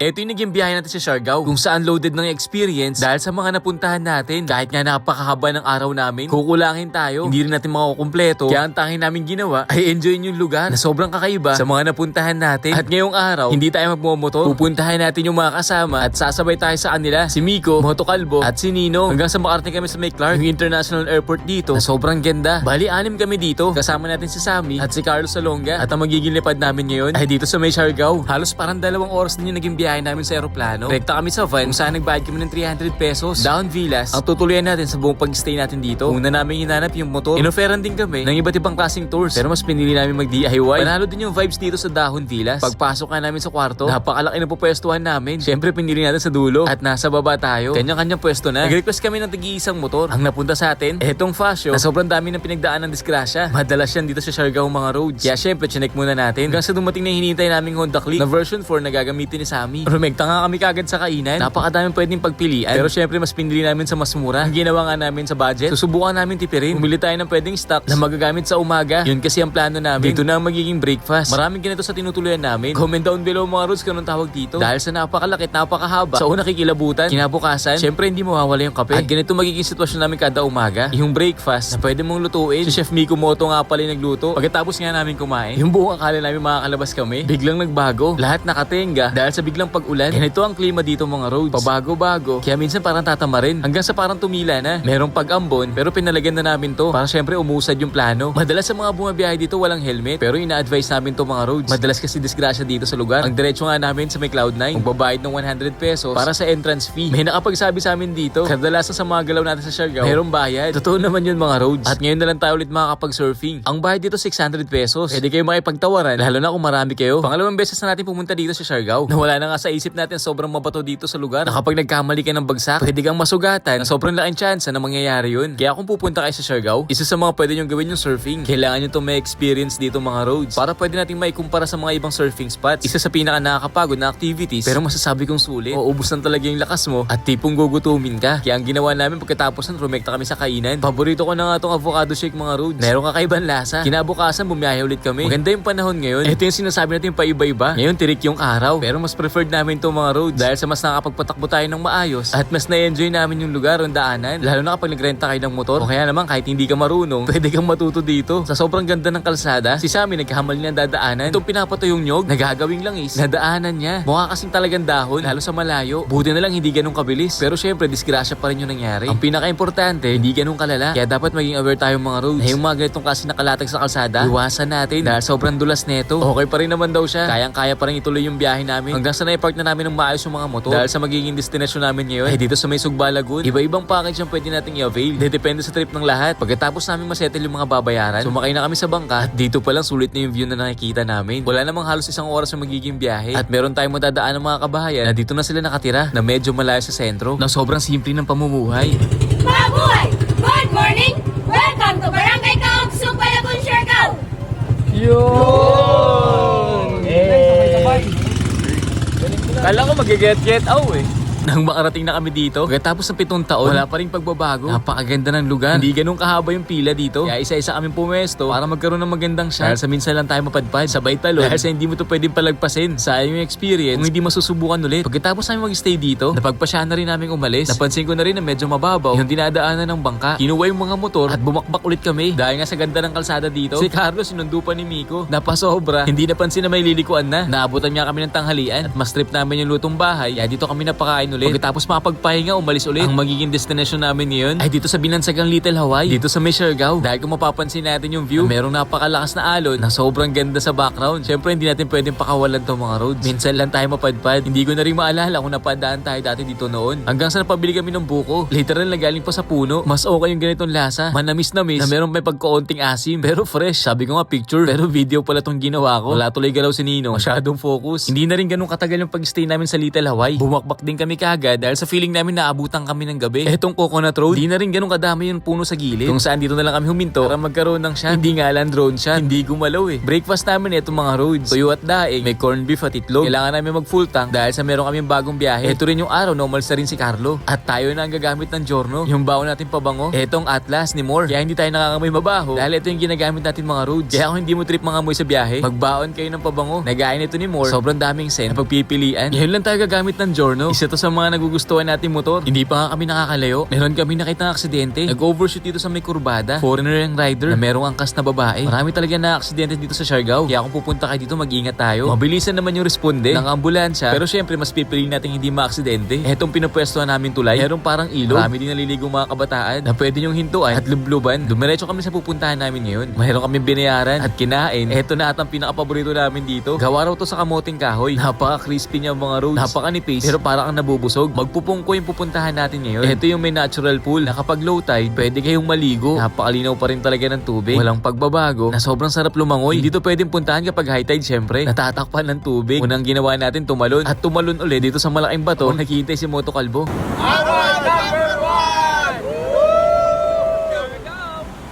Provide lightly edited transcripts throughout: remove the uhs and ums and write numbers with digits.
Ito yung naging biyahe natin sa Siargao kung saan loaded ng experience dahil sa mga napuntahan natin. Kahit nga napakahaba ng araw namin, kukulangin tayo. Hindi rin natin makukumpleto. Kaya ang tanging namin ginawa ay enjoyin yung lugar na sobrang kakaiba sa mga napuntahan natin. At ngayong araw, hindi tayo magmumotor. Pupuntahan natin yung mga kasama at sasabay tayo sa kanila. Si Miko, Moto Kalbo at si Nino. Hanggang sa makarating kami sa May Clark, yung international airport dito na sobrang ganda. Bali, 6 kami dito. Kasama natin si Sammy at si Carlos Salonga. At ang magiging lipad namin ngayon ay dito sa May Siargao. Halos parang 2 oras din yung naging biyahe namin sa aeroplano. Rekta kami sa van kung saan nagbayad kami ng 300 pesos. Down Villas, ang tutuluyan natin sa buong pag-stay natin dito. Una namin hinanap yung motor. Inoferan din kami ng iba't ibang klaseng tours. Pero mas pinili namin mag-DIY. Panalo din yung vibes dito sa Dahon Villas. Pagpasok nga namin sa kwarto, napakalaki ng pupwestuhan namin. Siyempre pinili natin sa dulo at nasa baba tayo. Kanya-kanyang pwesto na. Nag-request kami ng tig-iisang motor. Ang napunta sa atin, etong Fascio na sobrang dami ng pinagdaan ng disgrasya. Madalas yan dito sa Siargao mga roads. Kaya syempre, chinek muna natin. Hanggang sa dumating na hinihintay naming Honda Click na version 4 na gagamitin ni Sammy. Rumegta nga kami kagad sa kainan. Napakadaming pwedeng pagpilian. Pero syempre, mas pinili namin sa mas mura. Ang ginawa nga namin sa budget, susubukan namin tipirin. Bumili tayo ng pwedeng stock na magagamit sa umaga. Yun kasi ang plano namin. Dito na ang magiging breakfast. Maraming ganito sa tinutuluyan namin. Comment down below mga roads kung anong tawag dito. Dahil sa napakalakit, napakahaba. Sa una kikilabutan, kinabukasan, syempre hindi mawawala yung kape. At ganito magiging sitwasyon namin kada umaga. Yung breakfast na pwede mong lutuin. Si Chef Miko Moto nga pala yung nagluto. Pagkatapos nga namin kumain, yung buong akala namin makakalabas kami, biglang nagbago. Lahat nakatenga dahil sa biglang pag-ulan. Ganito ang klima dito mga roads. Pabago-bago. Kaya minsan parang tatama rin. Hanggang sa parang tumila na. Merong pag-ambon pero pinalagyan na namin to para syempre umusad yung plano. Madalas sa mga bumabiyahe dito walang helmet pero ina-advise namin to mga roads. Madalas kasi disgrasya dito sa lugar. Ang diretso nga namin sa may Cloud9. Magbabayad ng 100 pesos para sa entrance fee. May nakapagsabi sa amin dito, kadalasan sa mga galaw natin sa Siargao, merong bayad. Totoo naman yun mga roads. At ngayon na lang tayo ulit makakapag-surfing. Ang bayad dito 600 pesos. Pwede kayo makipagtawaran lalo na kung marami kayo. Pangalawang beses na natin pumunta dito sa Siargao. Nawala na nga sa isip natin sobrang mabato dito sa lugar. Na kapag nagkamali ka ng bagsak, pwede kang masugatan. Sobrang laking chance na mangyayari yun. Kaya kung pupunta kayo sa Siargao, isa sa mga pwede nyo gawin yung surfing. Kailangan nyo itong may experience dito mga roads. Para pwede natin maikumpara sa mga ibang surfing spots. Isa sa pinaka nakakapagod na activities. Pero masasabi kong sulit. Maubos na talaga yung lakas mo at tipong gugutumin ka. Kaya ang ginawa namin pagkatapos ng rumekta kami sa kainan. Paborito ko na nga itong avocado shake mga roads. Meron kakaibang lasa. Kinabukasan bumiyahe ulit kami. Maganda yung panahon ngayon. Ito yung sinasabi natin paiba-iba. Ngayon tirik yung araw. Pero mas preferred namin itong mga roads dahil sa mas nakakapagpatakbo tayo ng maayos at mas na-enjoy namin yung lugar, ang daanan. Lalo na kapag nagrenta kayo ng motor o kaya naman kahit hindi ka marunong, pwede kang matuto dito. Sa sobrang ganda ng kalsada, si Sammy nagkahamali ng dadaanan. Itong pinapatuyong nyog, nagagawing langis, nadaanan niya. Mukha kasing talagang dahon, lalo sa malayo. Buti na lang hindi ganun kabilis. Pero syempre, disgrasya pa rin yung nangyari. Ang pinaka-importante, hindi ganun kalala. Kaya dapat maging aware tayong mga roads. Yung mga ganitong kasi nakalatag sa kalsada, iwasan natin dahil sobrang dulas neto. Okay pa rin naman daw siya. Kayang-kaya pa rin ituloy yung biyahe namin. Hanggang sa na-park na namin ng maayos yung mga motor. Dahil sa magiging destination namin ngayon, ay dito sa may Sugba Lagoon. Iba-ibang package ang pwede nating i-avail. Depende sa trip ng lahat. Pagkatapos namin masettle yung mga babayaran, sumakay na kami sa bangka at dito pa lang sulit na yung view na nakikita namin. Wala namang halos 1 oras yung magiging biyahe. At meron tayong madadaan ng mga kabahayan na dito na sila nakatira na medyo malayo sa sentro na sobrang simple ng pamumuhay. Mga buhay! Good morning! Welcome to Barangay Kaog, Sugba Lagoon, Siargao! Yun! Kala ko mag-get out eh. Nang makarating na kami dito, pagkatapos ng 7 taon, wala pa rin pagbabago. Napakaganda ng lugar. Hindi ganun kahaba yung pila dito. Kaya isa-isa kaming pumesto para magkaroon ng magandang shot. Dahil sa minsan lang tayo mapadpad, sabay talon. Dahil sa hindi mo to pwedeng palagpasin. Sayang yung experience kung hindi masusubukan ulit. Pagkatapos namin mag-stay dito, napagpasya na rin namin umalis. Napansin ko na rin na medyo mababaw yung dinadaanan ng bangka. Kinuha yung mga motor at bumakbak ulit kami. Dahil nga sa ganda ng kalsada dito, si Carlos sinundo pa ni Miko. Napasobra. Hindi napansin na may lilikuan na. Naabutan niya kami ng tanghalian at mas trip namin yung lutong bahay. Kaya dito kami napakain ulit. Pagkatapos makapagpahinga, umalis ulit. Ang magiging destination namin ngayon ay dito sa binansagang Little Hawaii, dito sa may Siargao. Dahil kung mapapansin natin yung view, merong napakalakas na alon na sobrang ganda sa background. Syempre hindi natin pwedeng pakawalan tong mga roads. Minsan lang tayo mapadpad. Hindi ko na rin maalala kung napadaan tayo dati dito noon. Hanggang sa napabili kami ng buko. Literal na galing pa sa puno. Mas okay yung ganitong lasa. Manamis-namis na meron may pagkaunting asim. Pero fresh. Sabi ko nga picture. Pero video pala tong ginawa ko. Wala tuloy galaw si Nino. Masyadong focus. Hindi na rin ganun katagal yung pag-stay namin sa Little Hawaii. Bumakbak din kami kagad dahil sa feeling namin naabutan kami ng gabi. Etong Coconut Road, di na rin ganun kadami yung puno sa gilid. Kung saan dito na lang kami huminto para magkaroon ng shot. Hindi nga lang drone shot, hindi gumalaw eh. Breakfast namin etong mga roads. Tuyo at daing, may corned beef at itlog. Kailangan namin mag full tank dahil sa meron kaming bagong biyahe. Ito rin yung araw na umalis na rin si Carlo. At tayo na ang gagamit ng Giorno. Yung baon natin pabango, etong Atlas ni Moore. Kaya hindi tayo nakakamoy mabaho dahil ito yung ginagamit natin mga roads. Kaya kung hindi mo trip mga amoy sa biyahe, magbaon kayo ng pabango. Nagaya nito ni Moore. Sobrang daming scent na pagpipilian. Ngayon lang tayo gagamit ng Giorno. Isa to sa mga nagugustuhan natin motor. Hindi pa nga kami nakakalayo. Meron kami nakita ng aksidente. Nag-overshoot dito sa may kurbada. Foreigner yung rider na merong angkas na babae. Marami talaga na aksidente dito sa Siargao. Kaya kung pupunta kayo dito, mag-ingat tayo. Mabilisan naman yung responde ng ambulansya. Pero syempre, mas pipiliin natin hindi maaksidente. Etong pinapwestuhan namin tulay. Meron parang ilog. Marami din naliligong mga kabataan na pwede nyong hintuan at lubluban. Dumiretso kami sa pupuntahan namin ngayon. Meron kami binayaran at kinain. Eto na at ang pinaka-paborito namin dito. Gawa raw to sa kamoting kahoy. Napaka-crispy niya mga roads. Napaka-nipis. Pero parang ang nabubusog. Magpupungko yung pupuntahan natin ngayon. Ito yung may natural pool na kapag low tide, pwede kayong maligo. Napakalinaw pa rin talaga ng tubig. Walang pagbabago na sobrang sarap lumangoy. Hindi to pwedeng puntahan kapag high tide syempre. Natatakpan ng tubig. Unang ginawa natin tumalon. At tumalon ulit dito sa malaking bato. Naghihintay si Moto Kalbo.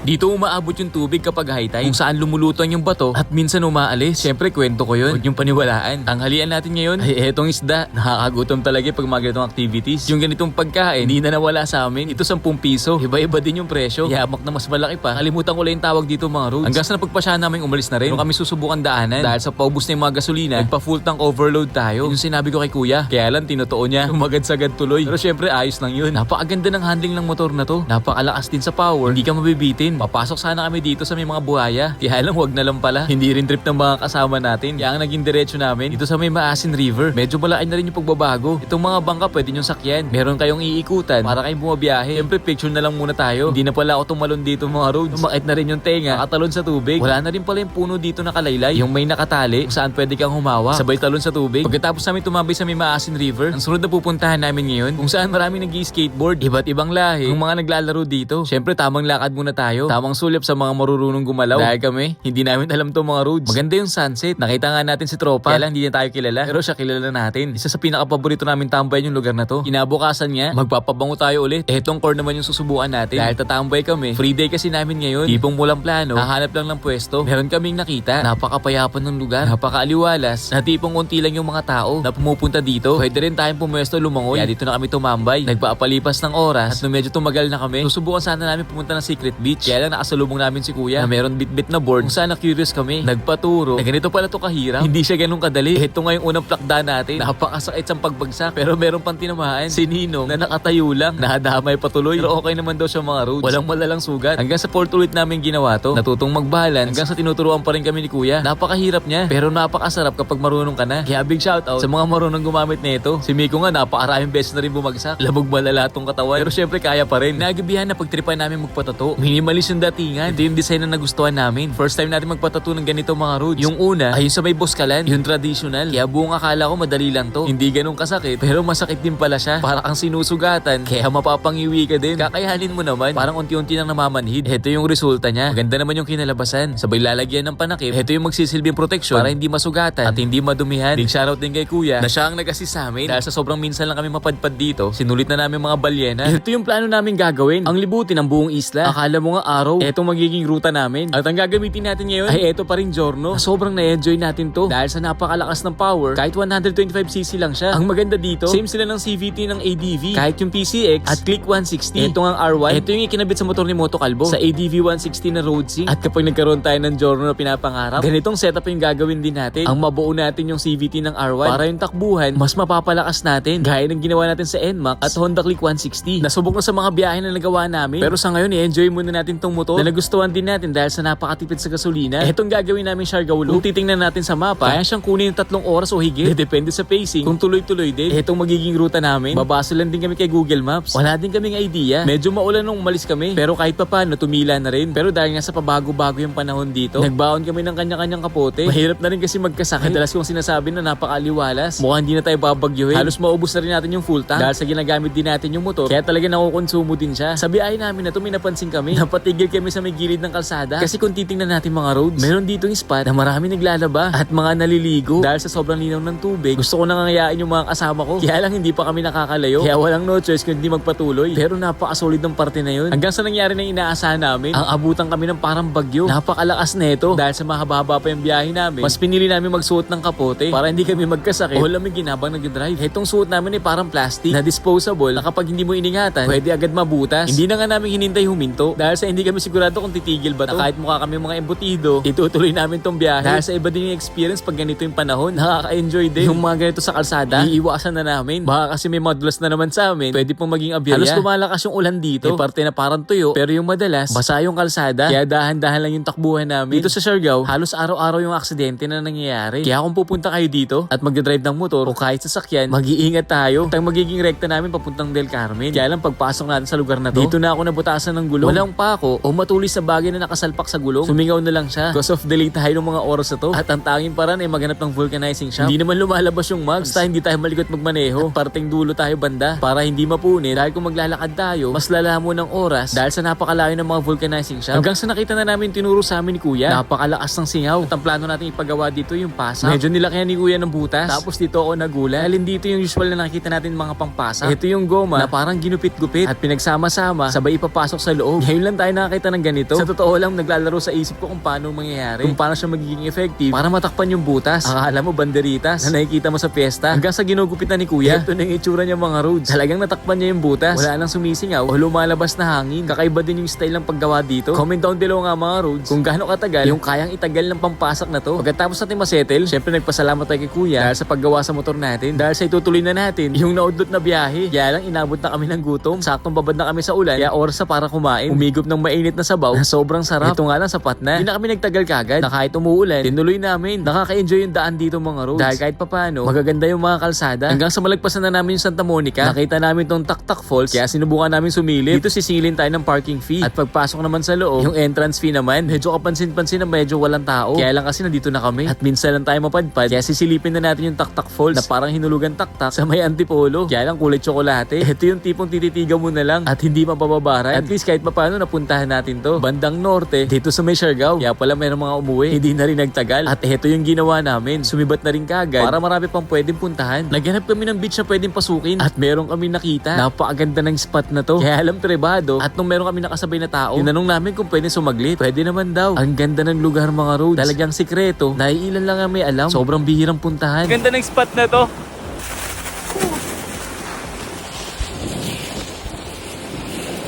Dito umaabot yung tubig kapag high tide, kung saan lumulutan yung bato at minsan umaalis. Siyempre kwento ko yun, huwag yung paniwalaan. Tanghalian natin ngayon ay etong isda. Nakakagutom talaga pag mga ganitong activities. Yung ganitong pagkain, hindi na nawala sa amin. Ito 10 piso. Iba-iba din yung presyo. Yamak na mas malaki pa. Kalimutan ko lang yung tawag dito mga roads. Hanggang sa napagpasya namin umalis na rin. Kung kami susubukan daanan dahil sa paubos na yung mga gasolina, nagpa full tank overload tayo. Yung sinabi ko kay kuya, kaya lang tinotoo niya. Umagad-sagad tuloy. Pero syempre ayos lang yun. Napakaganda ng handling ng motor na to. Napakalakas din sa power. Hindi ka mabibitin. Papasok sana kami dito sa may mga buhaya. Kaya lang wag na lang pala. Hindi rin trip ng mga kasama natin. Kaya ang naging diretso namin dito sa may Maasin River. Medyo malaki na rin yung pagbabago. Itong mga bangka pwede nyo sakyan. Meron kayong iikutan para kayong bumabiyahe. Siyempre picture na lang muna tayo. Hindi na pala ako tumalon dito mga roads. Umakit na rin yung tenga. Nakatalon sa tubig. Wala na rin pala yung puno dito na kalaylay. Yung may nakatali kung saan pwede kang humawa. Sabay talon sa tubig. Pagkatapos namin tumambay sa may Maasin River, ang sunod na pupuntahan namin ngayon kung saan maraming nag-skateboard. Iba't ibang lahi. Yung mga naglalaro dito. Siyempre tamang lakad muna tayo. Tamang sulyap sa mga marurunong gumalaw. Dahil kami, hindi namin alam to mga roads. Maganda yung sunset. Nakita nga natin si Tropa. Kaya lang hindi niya tayo kilala. Pero siya kilala natin. Isa sa pinaka-paborito namin tambayan yung lugar na to. Kinabukasan niya, magpapabango tayo ulit. Etong core naman yung susubukan natin. Dahil tatambay kami. Free day kasi namin ngayon. Tipong walang plano. Hahanap lang ng pwesto. Meron kaming nakita. Napakapayapan ng lugar. Napakaaliwalas. Na tipong unti lang yung mga tao na pumupunta dito. Pwede rin tayong pumwesto lumangoy. Kaya dito na kami tumambay. Nagpapalipas ng oras. At nung medyo tumagal na kami, susubukan sana namin pumunta ng Secret Beach. Kaya lang nakasalubong namin si kuya na meron bit-bit na board kung saan na-curious kami. Nagpaturo na ganito pala to kahirap. Hindi siya ganun kadali. Ito nga yung unang plakda natin. Napakasakit sa pagbagsak. Pero meron pang tinamaan. Si Ninong na nakatayo lang. Nadamay patuloy. Pero okay naman daw siya mga roads. Walang malalang sugat. Hanggang sa port ulit namin ginawa to. Natutong mag-balance. Hanggang sa tinuturuan pa rin kami ni kuya. Napakahirap niya. Pero napakasarap kapag marunong ka na. Kaya big shoutout sa mga marunong gumamit nito. Si Miko nga napakaraming beses na rin bumagsak. Labog malala tong katawan. Pero syempre kaya pa rin. Nagabihan na pagtripan namin magpatato. Minimalist yung datingan. Ito yung design na nagustuhan namin. First time natin magpatato ng ganito mga roads. Yung una ay yung sa may Boskalan, yung traditional. Kaya buong akala ko madali lang to. Hindi ganun kasakit, pero masakit din pala siya. Para kang sinusugatan, kaya mapapangiwi ka din. Kakayanin mo naman, parang unti-unti nang namamanhid. Ito yung resulta niya. Maganda naman yung kinalabasan. Sabay lalagyan ng panakip. Ito yung magsisilbing protection para hindi masugatan at hindi madumihan. Big shoutout din kay kuya na siya ang nag-assist sa amin. Dahil sa sobrang minsan lang kami mapadpad dito, sinulit na namin mga balyena. Ito yung plano namin gagawin. Ang libutin ang buong isla. Akala mo nga araw, ito magiging ruta namin. At ang gagamitin natin ngayon ay eto pa rin Giorno. Sobrang na-enjoy natin to dahil sa napakalakas ng power. Kahit 125cc lang siya. Ang maganda dito, same sila ng CVT ng ADV. Kahit yung PCX at Click 160. Ito ang R1. Ito yung ikinabit sa motor ni Moto Kalbo sa ADV 160 na road sync. At kapag nagkaroon tayo ng Giorno na pinapangarap, ganitong setup yung gagawin din natin. Ang mabuo natin yung CVT ng R1 para yung takbuhan mas mapapalakas natin. Gaya ng ginawa natin sa NMAX at Honda Click 160. Nasubok na sa mga biyahe na nagawa namin. Pero sa ngayon, i-enjoy muna natin tong motor na nagustuhan din natin dahil sa napakatipid sa gasolina. Itong gagawin namin Siargao Loop. Kung titingnan natin sa mapa, kaya siyang kunin yung 3 oras o higit. Depende sa pacing. Kung tuloy-tuloy din, itong magiging ruta namin. Babasa lang din kami kay Google Maps. Wala din kaming idea. Medyo maulan nung umalis kami. Pero kahit pa paano, tumila na rin. Pero dahil nga sa pabago-bago yung panahon dito, nagbaon kami ng kanya-kanyang kapote. Mahirap na rin kasi magkasakit. Madalas kong sinasabi na napakaliwalas. Mukhang hindi na tayo babagyuhin. Halos maubos na rin natin yung full tank. Dahil sa ginagamit din natin yung motor. Kaya talaga nakukonsumo din siya. Sa biyahe namin na to, may napansin kami. Dapat natigil kami sa may gilid ng kalsada. Kasi kung titingnan natin mga roads, meron dito yung spot na marami naglalaba at mga naliligo. Dahil sa sobrang linaw ng tubig, gusto ko nang ngayain yung mga kasama ko. Kaya lang hindi pa kami nakakalayo. Kaya walang no choice kundi magpatuloy. Pero napaka-solid ng parte na yun. Hanggang sa nangyari na inaasahan namin, ang abutan kami ng parang bagyo. Napakalakas nito. Dahil sa mahaba-haba pa yung biyahe namin, mas pinili namin magsuot ng kapote para hindi kami magkasakit o lamigin habang nag-drive. Itong suot namin ay parang plastic na disposable na kapag hindi mo iningatan, pwede agad mabutas. Hindi na nga namin hinintay huminto dahil sa hindi kami sigurado kung titigil ba to. Na kahit mukha kami mga embutido, itutuloy namin tong biyahe. Dahil sa iba din yung experience pag ganito yung panahon. Nakaka-enjoy din yung mga ganito sa kalsada. Iiwasan na namin. Baka kasi may madulas na naman sa amin, pwede pong maging abirya. Halos lumalakas yung ulan dito. May parte na parang tuyo, pero yung madalas, basa yung kalsada. Kaya dahan-dahan lang yung takbuhan namin. Dito sa Siargao, halos araw-araw yung aksidente na nangyayari. Kaya kung pupunta kayo dito at magdadrive ng motor o kahit sasakyan, mag-iingat tayo. Ang magiging rekta namin papuntang Del Carmen. Kaya lang pagpasok natin sa lugar na to, dito na ako nabutasan ng gulong. Walang pako o matuloy sa bagay na nakasalpak sa gulong. Sumingaw na lang siya. Because of delay tayo ng mga oras na to. At ang tanging paraan ay maghanap ng vulcanizing shop. Hindi naman lumalabas yung mags. Basta hindi tayo malikot magmaneho. At parting dulo tayo banda para hindi mapunit. Dahil kung maglalakad tayo, mas lala mo ng oras dahil sa napakalayo ng mga vulcanizing shop. Hanggang sa nakita na namin tinuro sa amin ni Kuya. Napakalakas ng singaw. At ang plano natin ipagawa dito yung pasak. Medyo nilakyan ni Kuya ng butas. Tapos dito ako nagulat. Alin dito yung usual na nakikita natin mga pangpasak. Ito yung goma na parang ginupit-gupit at pinagsama-sama sabay ipapasok sa loob. Ngayon lang tayo nakakita ng ganito. Sa totoo lang naglalaro sa isip ko kung paano mangyayari. Kung paano siya magiging effective para matakpan yung butas. Akala mo banderitas na nakikita mo sa piyesta. Hanggang sa ginugupitan ni Kuya. Ito na yung itsura niya mga roads. Talagang natakpan niya yung butas. Wala nang sumisingaw o lumalabas na hangin. Kakaiba din yung style ng paggawa dito. Comment down below nga mga roads kung gaano katagal yung kayang itagal ng pampasak na to. Pagkatapos natin masettle, syempre nagpasalamat tayo kay Kuya dahil sa paggawa sa motor natin. Dahil sa itutuloy na natin yung naudlot na biyahe. Kaya lang inabot na kami ng gutom. Saktong babad na kami sa ulan. Kaya oras na para kumain. Umigop ng mainit na sabaw na sobrang sarap. Ito nga lang sapat na. Hindi na kami nagtagal kagad. Na kahit umuulan, tinuloy namin. Nakaka-enjoy yung daan dito mga roads. Dahil kahit papano, magaganda yung mga kalsada. Hanggang sa malagpasan na namin yung Santa Monica, nakita namin tong Taktak Falls. Kaya sinubukan namin sumilip. Dito sisingilin tayo ng parking fee. At pagpasok naman sa loob, yung entrance fee naman, medyo kapansin-pansin na medyo walang tao. Kaya lang kasi nandito na kami. At minsan lang tayo mapadpad. Kaya sisilipin na natin yung Taktak Falls na parang hinulugan taktak sa may antipolo. Kaya lang kulay tsokolate. Ito yung tipong tititigaw mo na lang at hindi mapababaran. At least kahit papaano napuntahan natin to. Bandang norte, dito sa may Siargao. Kaya pala mayroong mga umuwi. Hindi na rin nagtagal. At ito yung ginawa namin. Sumibat na rin kagad para marami pang pwedeng puntahan. Naghanap kami ng beach na pwedeng pasukin. At meron kami nakita. Napakaganda ng spot na to. Kaya alam privado. At nung meron kami nakasabay na tao, tinanong namin kung pwedeng sumaglit. Pwede naman daw. Ang ganda ng lugar mga roads. Talagang sikreto. Naiilan lang ang may alam. Sobrang bihirang puntahan. Ganda ng spot na to.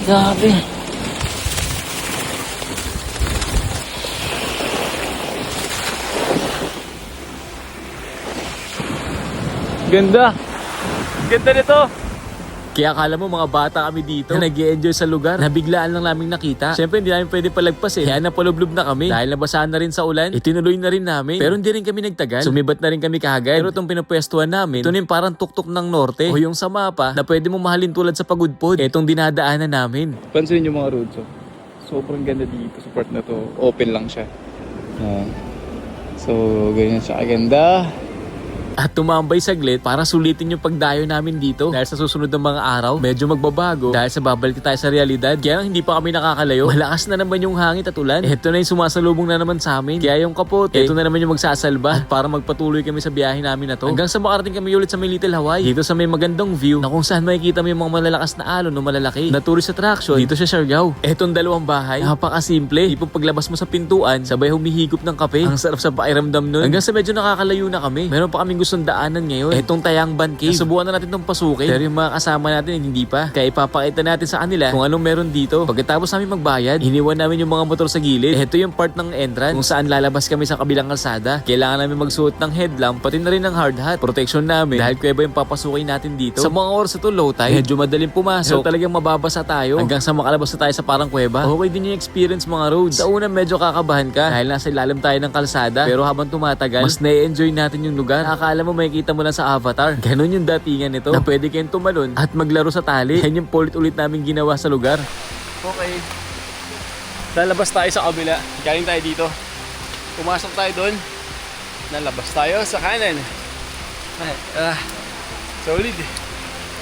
Grabe. Ganda. Ganda nito. Kaya akala mo mga bata kami dito na nag-i-enjoy sa lugar na biglaan lang naming nakita. Siyempre hindi namin pwede palagpas eh. Kaya napalublob na kami. Dahil nabasahan na rin sa ulan, itinuloy na rin namin. Pero hindi rin kami nagtagal. Sumibat na rin kami kagad. Pero itong pinapwestuhan namin, ito na yung parang tuktok ng norte o yung sa mapa na pwede mo mahalin tulad sa pagudpod. Itong dinadaanan namin. Pansin yung mga roads, oh. Sobrang ganda dito sa part na to. Open lang siya. So, ganyan siya kaganda. At tumambay saglit para sulitin yung pagdayo namin dito. Dahil sa susunod ng mga araw, medyo magbabago. Dahil sa babalik tayo sa realidad. Kaya hindi pa kami nakakalayo. Malakas na naman yung hangin at ulan. Ito na yung sumasalubong na naman sa amin. Kaya yung kapote, ito na naman yung magsasalba. At para magpatuloy kami sa biyahe namin na to. Hanggang sa makarating kami ulit sa may Little Hawaii. Dito sa may magandang view na kung saan makikita mo yung mga malalakas na alon o malalaki na tourist attraction dito sa Siargao. Etong dalawang bahay, napakasimple. Tipong paglabas mo sa pintuan, sabay humihigop ng kape. Ang sarap sa pakiramdam nun. Hanggang sa medyo nakakalayo na kami. Meron pa kaming gustong daanan ngayon. Etong Tayangban Cave. Subukan na natin itong pasukin. Pero yung mga kasama natin hindi pa. Kaya ipapakita natin sa kanila kung anong meron dito. Pagkatapos namin magbayad, iniwan namin yung mga motor sa gilid. Ito yung part ng entrance kung saan lalabas kami sa kabilang kalsada. Kailangan namin magsuot ng headlamp pati na rin ng hard hat. Protection namin dahil kuweba yung papasukin natin dito. Sa mga oras ito low tide, medyo madaling pumasok. So talagang mababasa tayo hanggang sa makalabas na tayo sa parang kuweba. Okay din yung experience mga roads. Sa una medyo kakabahan ka dahil nasa ilalim tayo ng kalsada. Pero habang tumatagal, mas na-enjoy natin yung lugar. Akala mo makikita mo lang sa Avatar. Ganon yung datingan nito na pwede kayong tumalon at maglaro sa tali. Yan yung paulit-ulit namin ginawa sa lugar. Okay. Lalabas tayo sa kabila. Galing tayo dito. Pumasok tayo doon. Nalabas tayo sa kanan. Solid.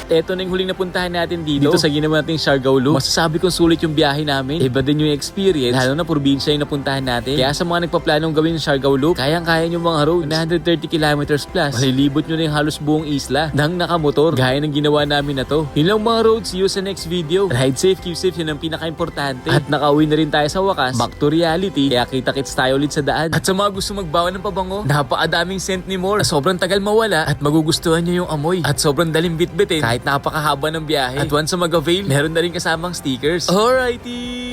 At eto na yung huling napuntahan natin dito sa ginawa nating Siargao Loop. Masasabi kong sulit yung biyahe namin. Iba din yung experience, lalo na probinsya yung napuntahan natin. Kaya sa mga nagpaplanong gawin yung Siargao Loop, kayang-kaya nyo mga road 130 kilometers plus. Malilibot nyo na yung halos buong isla nang nakamotor, gaya ng ginawa namin na to. Yun lang mga roads, see you sa next video. Ride safe, keep safe, yun ang pinaka-importante. At nakauwi na rin tayo sa wakas, back to reality, kaya kita-kits tayo ulit sa daan. At sa mga gusto magbawa ng pabango, napakadaming scent ni More. Sobrang tagal mawala at magugustuhan nyo yung amoy. At sobrang daling bitbitin kahit napakahaba ng biyahe. At once na mag-avail, meron na rin kasamang stickers. Alrighty!